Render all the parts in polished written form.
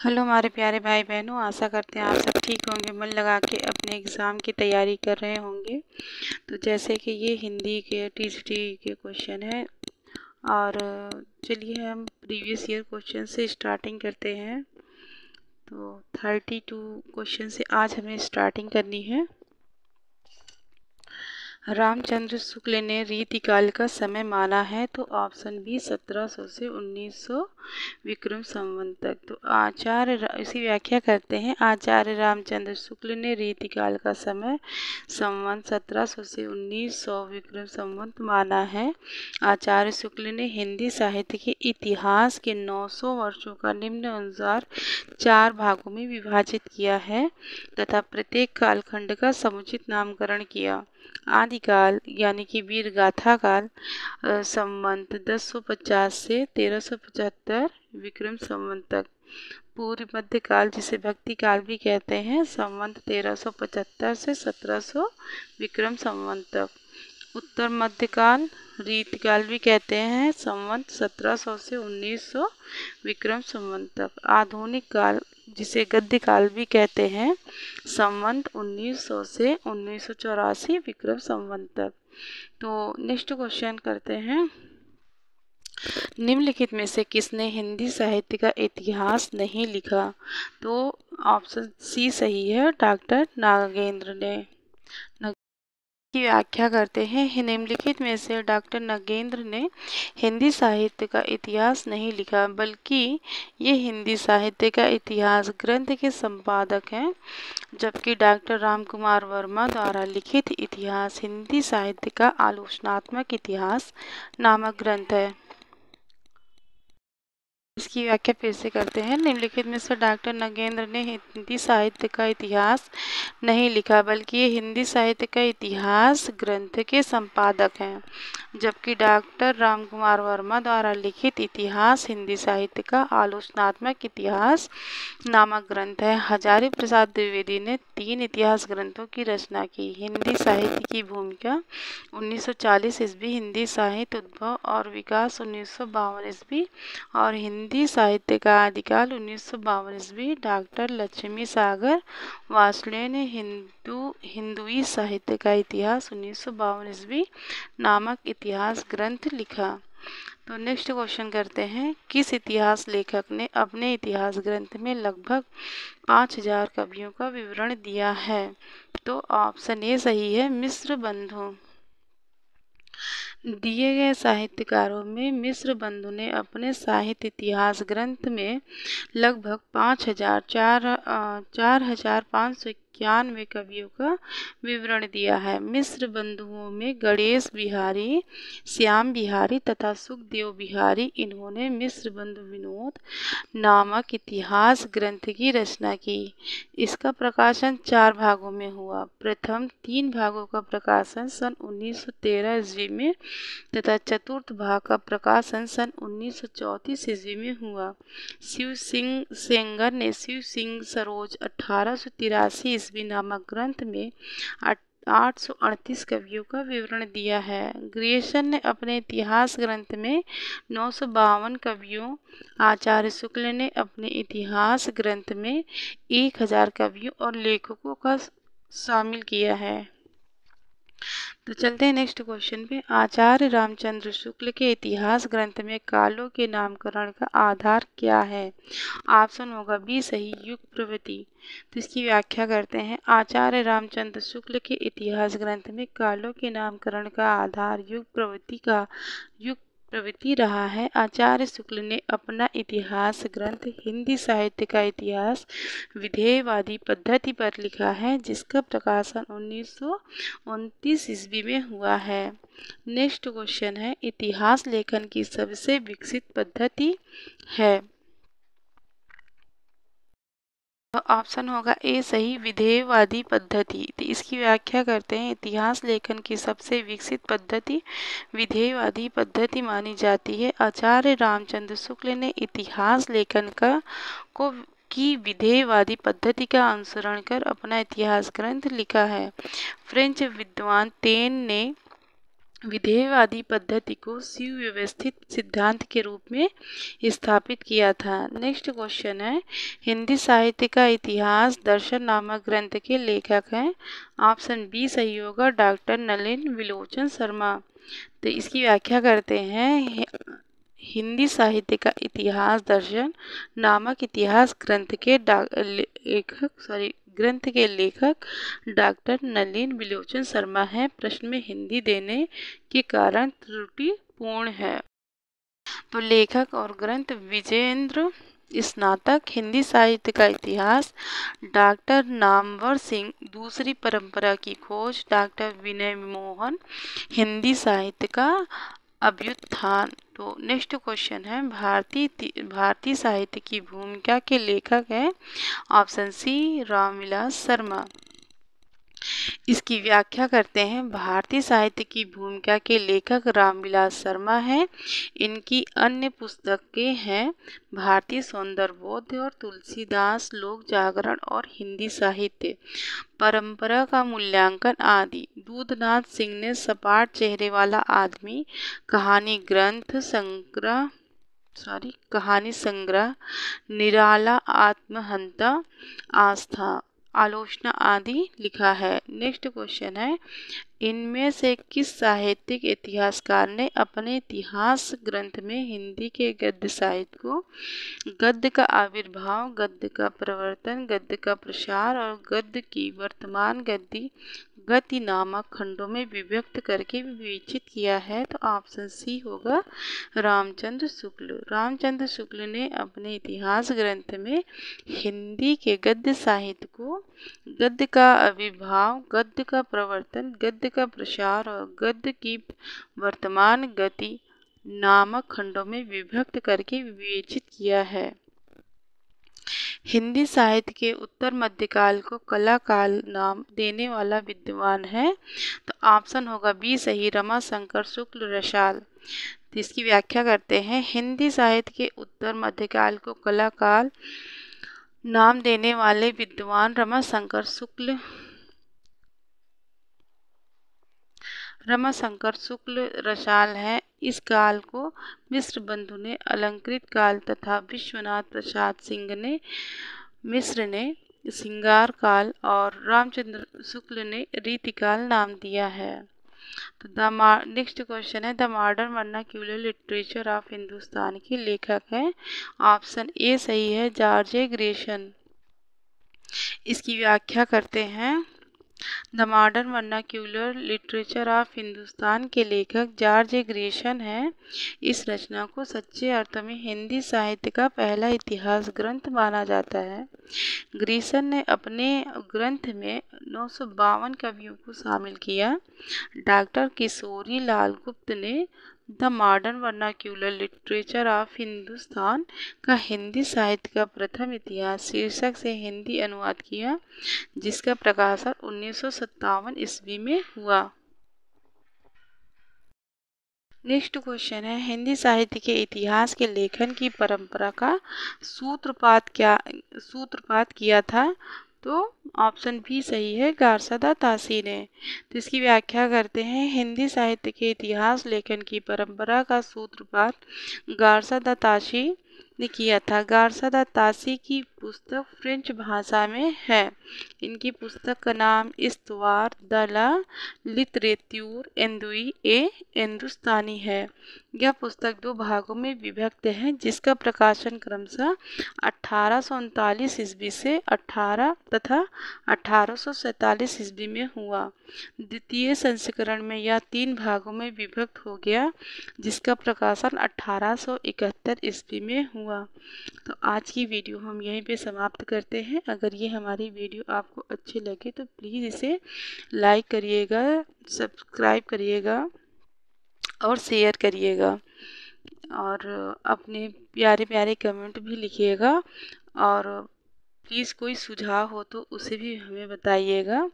Hello हमारे प्यारे भाई बहनों, आशा करते हैं आप सब ठीक होंगे, मन लगा के अपने एग्ज़ाम की तैयारी कर रहे होंगे। तो जैसे कि ये हिंदी के टीजीटी के क्वेश्चन है और चलिए हम प्रीवियस ईयर क्वेश्चन से स्टार्टिंग करते हैं। तो 32 क्वेश्चन से आज हमें स्टार्टिंग करनी है। रामचंद्र शुक्ल ने रीतिकाल का समय माना है, तो ऑप्शन बी 1700 से 1900 विक्रम संवत तक। तो इसी व्याख्या करते हैं। आचार्य रामचंद्र शुक्ल ने रीतिकाल का समय संवत 1700 से 1900 विक्रम संवत माना है। आचार्य शुक्ल ने हिंदी साहित्य के इतिहास के 900 वर्षों का निम्न अनुसार 4 भागों में विभाजित किया है तथा प्रत्येक कालखंड का समुचित नामकरण किया। आदिकाल यानी कि वीर गाथा काल संवत 1050 से 1375 विक्रम संवत तक। पूर्व मध्य काल जिसे भक्ति काल भी कहते हैं, संवत 1375 से 1700 विक्रम संवत तक। उत्तर मध्यकाल रीतिकाल भी कहते हैं, संवत 1700 से 1900 विक्रम संवत तक। आधुनिक काल जिसे गद्य काल भी कहते हैं, संवत 1900 से 1984 विक्रम संवत तक। तो नेक्स्ट क्वेश्चन करते हैं। निम्नलिखित में से किसने हिंदी साहित्य का इतिहास नहीं लिखा? तो ऑप्शन सी सही है, डॉक्टर नागेंद्र ने। की व्याख्या करते हैं। निम्नलिखित में से डॉक्टर नागेंद्र ने हिंदी साहित्य का इतिहास नहीं लिखा, बल्कि ये हिंदी साहित्य का इतिहास ग्रंथ के संपादक हैं, जबकि डॉक्टर रामकुमार वर्मा द्वारा लिखित इतिहास हिंदी साहित्य का आलोचनात्मक इतिहास नामक ग्रंथ है। इसकी व्याख्या फिर से करते हैं। निम्नलिखित में से डॉक्टर नागेंद्र ने हिंदी साहित्य का इतिहास नहीं लिखा, बल्कि ये हिंदी साहित्य का इतिहास ग्रंथ के संपादक हैं, जबकि डॉक्टर रामकुमार वर्मा द्वारा लिखित इतिहास हिंदी साहित्य का आलोचनात्मक इतिहास नामक ग्रंथ है। हजारी प्रसाद द्विवेदी ने 3 इतिहास ग्रंथों की रचना की। हिंदी साहित्य की भूमिका 1940 ईस्वी, हिंदी साहित्य उद्भव और विकास 1952 ईस्वी और हिंदी साहित्य का आदिकाल 1952 ईस्वी। डॉक्टर लक्ष्मी सागर वार्ष्णेय ने हिंदुई साहित्य का इतिहास 1952 ईस्वी नामक इतिहास ग्रंथ लिखा। तो नेक्स्ट क्वेश्चन करते हैं। किस इतिहास लेखक ने अपने इतिहास ग्रंथ में लगभग 5000 कवियों का विवरण दिया है? तो ऑप्शन ए सही है, मिश्र बंधु। दिए गए साहित्यकारों में मिश्र बंधु ने अपने साहित्य इतिहास ग्रंथ में लगभग 4591 कवियों का विवरण दिया है। मिश्र बंधुओं में गणेश बिहारी, श्याम बिहारी तथा सुखदेव बिहारी, इन्होंने मिश्र बंधु विनोद नामक इतिहास ग्रंथ की रचना की। इसका प्रकाशन 4 भागों में हुआ। प्रथम 3 भागों का प्रकाशन सन 1913 ईस्वी में तथा चतुर्थ भाग का प्रकाशन सन 1934 ईस्वी में हुआ। शिव सिंह सेंगर ने शिव सिंह सरोज 1883 ईस्वी नामक ग्रंथ में 838 कवियों का विवरण दिया है। ग्रियर्सन ने अपने इतिहास ग्रंथ में 952 कवियों, आचार्य शुक्ल ने अपने इतिहास ग्रंथ में 1000 कवियों और लेखकों का शामिल किया है। तो चलते हैं नेक्स्ट क्वेश्चन पे। आचार्य रामचंद्र शुक्ल के इतिहास ग्रंथ में कालों के नामकरण का आधार क्या है? ऑप्शन होगा बी सही, युग प्रवृत्ति। तो इसकी व्याख्या करते हैं। आचार्य रामचंद्र शुक्ल के इतिहास ग्रंथ में कालों के नामकरण का आधार युग प्रवृत्ति रहा है। आचार्य शुक्ल ने अपना इतिहास ग्रंथ हिंदी साहित्य का इतिहास विधेयवादी पद्धति पर लिखा है, जिसका प्रकाशन 1929 ईस्वी में हुआ है। नेक्स्ट क्वेश्चन है, इतिहास लेखन की सबसे विकसित पद्धति है? ऑप्शन होगा ए सही, विधेयवादी पद्धति। तो इसकी व्याख्या करते हैं। इतिहास लेखन की सबसे विकसित पद्धति विधेयवादी पद्धति मानी जाती है। आचार्य रामचंद्र शुक्ल ने इतिहास लेखन की विधेयवादी पद्धति का अनुसरण कर अपना इतिहास ग्रंथ लिखा है। फ्रेंच विद्वान तेन ने विधेयवादी पद्धति को सुव्यवस्थित सिद्धांत के रूप में स्थापित किया था। नेक्स्ट क्वेश्चन है, हिंदी साहित्य का इतिहास दर्शन नामक ग्रंथ के लेखक हैं। ऑप्शन बी सही होगा, डॉक्टर नलिन विलोचन शर्मा। तो इसकी व्याख्या करते हैं। हिंदी साहित्य का इतिहास दर्शन नामक इतिहास ग्रंथ के लेखक डॉक्टर नलिन विलोचन शर्मा हैं। प्रश्न में हिंदी देने के कारण त्रुटिपूर्ण है। तो लेखक और ग्रंथ विजेंद्र स्नातक। हिंदी साहित्य का इतिहास डॉक्टर नामवर सिंह। दूसरी परंपरा की खोज डॉक्टर विनय मोहन। हिंदी साहित्य का अभ्युत्थान। तो नेक्स्ट क्वेश्चन है, भारतीय साहित्य की भूमिका के लेखक हैं। Option C Ramvilas Sharma. इसकी व्याख्या करते हैं। भारतीय साहित्य की भूमिका के लेखक रामविलास शर्मा हैं। इनकी अन्य पुस्तकें हैं भारतीय सौंदर्यबोध और तुलसीदास, लोक जागरण और हिंदी साहित्य, परंपरा का मूल्यांकन आदि। दूधनाथ सिंह ने सपाट चेहरे वाला आदमी, कहानी संग्रह, निराला, आत्महंता, आस्था, आलोचना आदि लिखा है। नेक्स्ट क्वेश्चन है, इनमें से किस साहित्यिक इतिहासकार ने अपने इतिहास ग्रंथ में हिंदी के गद्य साहित्य को गद्य का आविर्भाव, गद्य का प्रवर्तन, गद्य का प्रसार और गद्य की वर्तमान गति नामक खंडों में विभक्त करके विवेचित किया है? तो ऑप्शन सी होगा, रामचंद्र शुक्ल। रामचंद्र शुक्ल ने अपने इतिहास ग्रंथ में हिंदी के गद्य साहित्य को गद्य का आविर्भाव, गद्य का प्रवर्तन, गद्य का प्रसार और गद्य की वर्तमान गति नामक खंडों में विभक्त करके विवेचित किया है। हिंदी साहित्य के उत्तर मध्यकाल को कला काल नाम देने वाला विद्वान है? तो ऑप्शन होगा बी सही, रमाशंकर शुक्ल रसाल। तो इसकी व्याख्या करते हैं। हिंदी साहित्य के उत्तर मध्यकाल को कला काल नाम देने वाले विद्वान रमाशंकर शुक्ल रसाल हैं। इस काल को मिश्र बंधु ने अलंकृत काल तथा विश्वनाथ प्रसाद मिश्र ने श्रृंगार काल और रामचंद्र शुक्ल ने रीतिकाल नाम दिया है। तो नेक्स्ट क्वेश्चन है, the modern vernacular literature of Hindustan के लेखक हैं। ऑप्शन ए सही है, जॉर्ज ग्रेसन। इसकी व्याख्या करते हैं। The modern vernacular literature of Hindustan के लेखक जॉर्ज ग्रेसन हैं। इस रचना को सच्चे अर्थ में हिंदी साहित्य का पहला इतिहास ग्रंथ माना जाता है। ग्रेसन ने अपने ग्रंथ में 952 कवियों को शामिल किया। डॉक्टर किशोरी लाल गुप्त ने the modern vernacular literature of Hindustan का हिंदी साहित्य का प्रथम इतिहास शीर्षक से हिंदी अनुवाद किया, जिसका प्रकाशन 1957 ईस्वी में हुआ। नेक्स्ट क्वेश्चन है, हिंदी साहित्य के इतिहास के लेखन की परंपरा का सूत्रपात किया था? तो ऑप्शन भी सही है, गारसदा तासी ने। तो इसकी व्याख्या करते हैं। हिंदी साहित्य के इतिहास लेखन की परंपरा का सूत्रपात गारसदा तासी ने किया था। गारसदा तासी की पुस्तक फ्रेंच भाषा में है। इनकी पुस्तक का नाम इस्तवार द ला लिटरेत्यूर हिंदुस्तानी है। यह पुस्तक 2 भागों में विभक्त है, जिसका प्रकाशन क्रमशः 1839 ईस्वी से 1847 ईस्वी में हुआ। द्वितीय संस्करण में यह 3 भागों में विभक्त हो गया, जिसका प्रकाशन 1871 ईस्वी में हुआ। तो आज की वीडियो हम यहीं पे समाप्त करते हैं। अगर ये हमारी वीडियो आपको अच्छी लगे तो प्लीज़ इसे लाइक करिएगा, सब्सक्राइब करिएगा और शेयर करिएगा, और अपने प्यारे प्यारे कमेंट भी लिखिएगा, और प्लीज़ कोई सुझाव हो तो उसे भी हमें बताइएगा।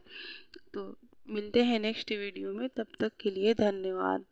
तो मिलते हैं नेक्स्ट वीडियो में, तब तक के लिए धन्यवाद।